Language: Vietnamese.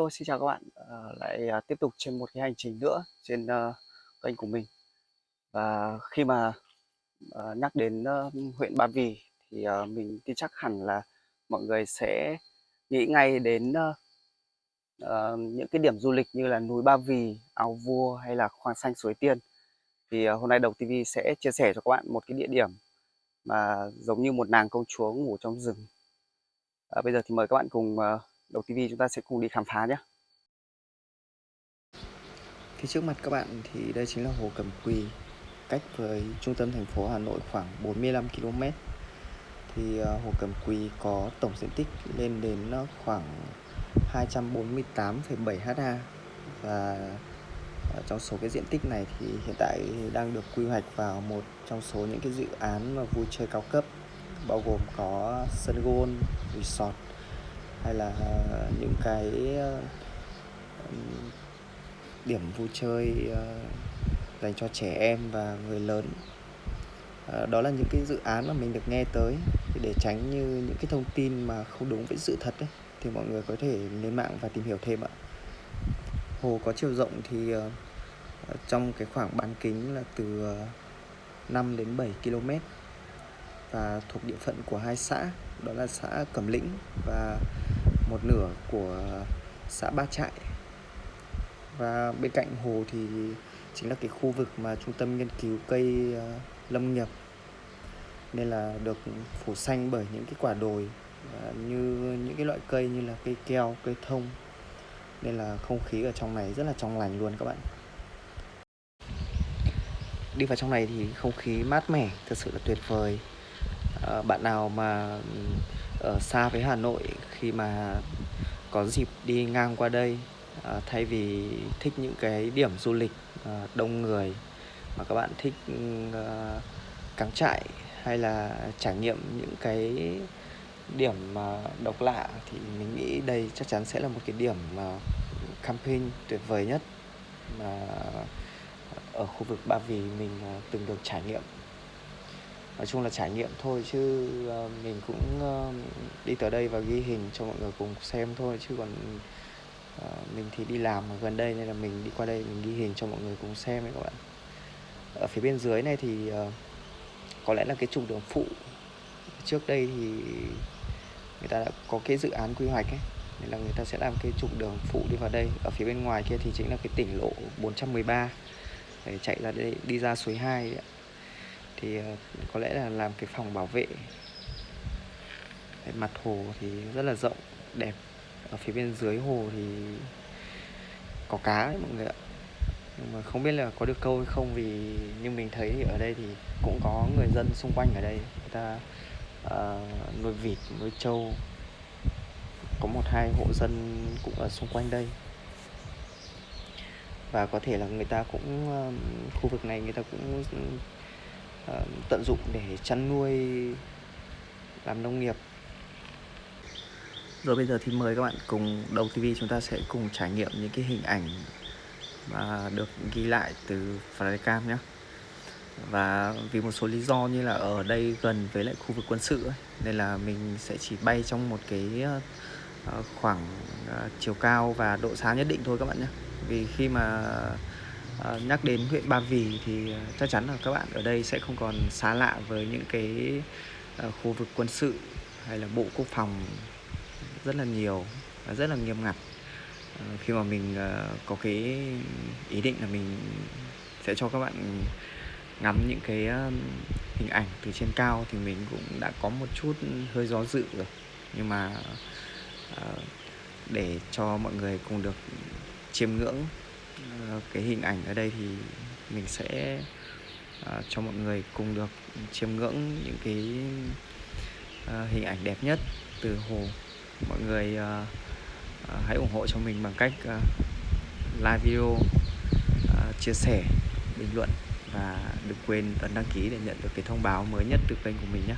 Hello, xin chào các bạn. Lại tiếp tục trên một cái hành trình nữa trên kênh của mình. Và khi mà nhắc đến huyện Ba Vì thì mình tin chắc hẳn là mọi người sẽ nghĩ ngay đến những cái điểm du lịch như là núi Ba Vì, Ao Vua hay là Khoáng Xanh Suối Tiên. Thì hôm nay Đồng TV sẽ chia sẻ cho các bạn một cái địa điểm mà giống như một nàng công chúa ngủ trong rừng. Bây giờ thì mời các bạn cùng Đồng TV chúng ta sẽ cùng đi khám phá nhé. Phía trước mặt các bạn thì đây chính là Hồ Cẩm Quỳ, cách với trung tâm thành phố Hà Nội khoảng 45 km. Thì Hồ Cẩm Quỳ có tổng diện tích lên đến khoảng 248,7 ha. Và trong số cái diện tích này thì hiện tại đang được quy hoạch vào một trong số những cái dự án mà vui chơi cao cấp, bao gồm có sân golf, resort hay là những cái điểm vui chơi dành cho trẻ em và người lớn. Đó là những cái dự án mà mình được nghe tới. Thì để tránh như những cái thông tin mà không đúng với sự thật ấy, thì mọi người có thể lên mạng và tìm hiểu thêm ạ. Hồ có chiều rộng thì trong cái khoảng bán kính là từ 5 đến 7 km và thuộc địa phận của hai xã, đó là xã Cẩm Lĩnh và một nửa của xã Ba Trại. Và bên cạnh hồ thì chính là cái khu vực mà trung tâm nghiên cứu cây lâm nghiệp, nên là được phủ xanh bởi những cái quả đồi như những cái loại cây như là cây keo, cây thông, nên là không khí ở trong này rất là trong lành luôn các bạn. Đi vào trong này thì không khí mát mẻ, thật sự là tuyệt vời. Bạn nào mà ở xa với Hà Nội, khi mà có dịp đi ngang qua đây, thay vì thích những cái điểm du lịch đông người mà các bạn thích cắm trại hay là trải nghiệm những cái điểm độc lạ, thì mình nghĩ đây chắc chắn sẽ là một cái điểm camping tuyệt vời nhất mà ở khu vực Ba Vì mình từng được trải nghiệm. Nói chung là trải nghiệm thôi chứ mình cũng đi tới đây và ghi hình cho mọi người cùng xem thôi, chứ còn mình thì đi làm ở gần đây nên là mình đi qua đây mình ghi hình cho mọi người cùng xem ấy các bạn. Ở phía bên dưới này thì có lẽ là cái trục đường phụ. Trước đây thì người ta đã có cái dự án quy hoạch ấy, nên là người ta sẽ làm cái trục đường phụ đi vào đây. Ở phía bên ngoài kia thì chính là cái tỉnh lộ 413 để chạy ra đây, đi ra suối 2 ấy. Thì có lẽ là làm cái phòng bảo vệ. Mặt hồ thì rất là rộng, đẹp. Ở phía bên dưới hồ thì có cá đấy mọi người ạ. Nhưng mà không biết là có được câu hay không, vì như mình thấy thì ở đây thì cũng có người dân xung quanh ở đây, người ta nuôi vịt, nuôi trâu. Có 1-2 hộ dân cũng ở xung quanh đây. Và có thể là người ta cũng khu vực này người ta cũng tận dụng để chăn nuôi, làm nông nghiệp. Rồi bây giờ thì mời các bạn cùng Đầu TV chúng ta sẽ cùng trải nghiệm những cái hình ảnh mà được ghi lại từ flycam nhé. Và vì một số lý do như là ở đây gần với lại khu vực quân sự ấy, nên là mình sẽ chỉ bay trong một cái khoảng chiều cao và độ sáng nhất định thôi các bạn nhé. Vì khi mà nhắc đến huyện Ba Vì thì chắc chắn là các bạn ở đây sẽ không còn xa lạ với những cái khu vực quân sự hay là bộ quốc phòng rất là nhiều và rất là nghiêm ngặt. Khi mà mình có cái ý định là mình sẽ cho các bạn ngắm những cái hình ảnh từ trên cao, thì mình cũng đã có một chút hơi do dự rồi. Nhưng mà để cho mọi người cùng được chiêm ngưỡng cái hình ảnh ở đây, thì mình sẽ cho mọi người cùng được chiêm ngưỡng những cái hình ảnh đẹp nhất từ hồ. Mọi người hãy ủng hộ cho mình bằng cách like video, chia sẻ, bình luận và đừng quên ấn đăng ký để nhận được cái thông báo mới nhất từ kênh của mình nhé.